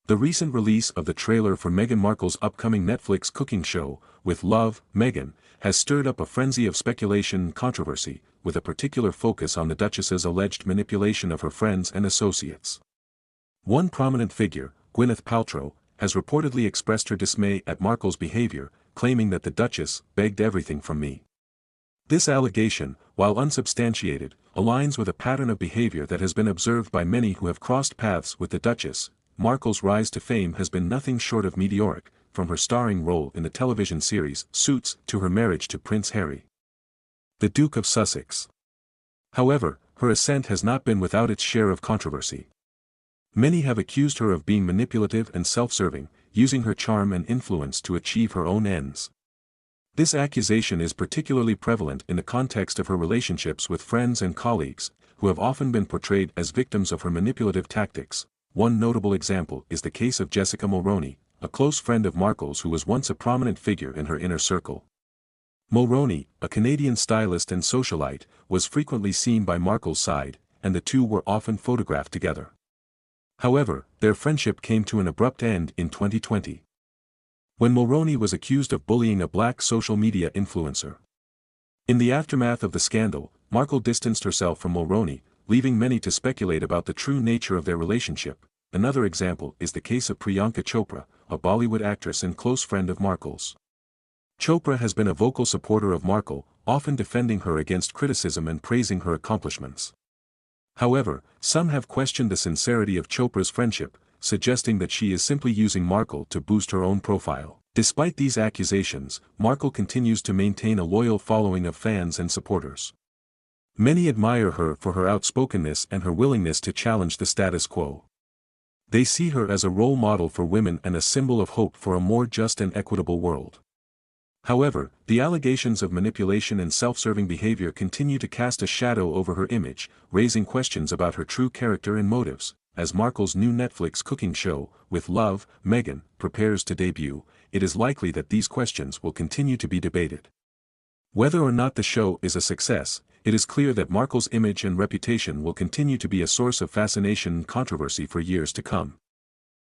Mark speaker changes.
Speaker 1: The recent release of the trailer for Meghan Markle's upcoming Netflix cooking show, With Love, Meghan, has stirred up a frenzy of speculation and controversy, with a particular focus on the Duchess's alleged manipulation of her friends and associates. One prominent figure, Gwyneth Paltrow, has reportedly expressed her dismay at Markle's behavior, claiming that the Duchess begged everything from me. This allegation, while unsubstantiated, aligns with a pattern of behavior that has been observed by many who have crossed paths with the Duchess. Markle's rise to fame has been nothing short of meteoric, from her starring role in the television series Suits to her marriage to Prince Harry, the Duke of Sussex. However, her ascent has not been without its share of controversy. Many have accused her of being manipulative and self-serving, using her charm and influence to achieve her own ends. This accusation is particularly prevalent in the context of her relationships with friends and colleagues, who have often been portrayed as victims of her manipulative tactics. One notable example is the case of Jessica Mulroney, a close friend of Markle's who was once a prominent figure in her inner circle. Mulroney, a Canadian stylist and socialite, was frequently seen by Markle's side, and the two were often photographed together. However, their friendship came to an abrupt end in 2020. When Mulroney was accused of bullying a black social media influencer. In the aftermath of the scandal, Markle distanced herself from Mulroney, leaving many to speculate about the true nature of their relationship. Another example is the case of Priyanka Chopra, a Bollywood actress and close friend of Markle's. Chopra has been a vocal supporter of Markle, often defending her against criticism and praising her accomplishments. However, some have questioned the sincerity of Chopra's friendship, suggesting that she is simply using Markle to boost her own profile. Despite these accusations, Markle continues to maintain a loyal following of fans and supporters. Many admire her for her outspokenness and her willingness to challenge the status quo. They see her as a role model for women and a symbol of hope for a more just and equitable world. However, the allegations of manipulation and self-serving behavior continue to cast a shadow over her image, raising questions about her true character and motives. As Markle's new Netflix cooking show, With Love, Meghan, prepares to debut, it is likely that these questions will continue to be debated. Whether or not the show is a success, it is clear that Markle's image and reputation will continue to be a source of fascination and controversy for years to come.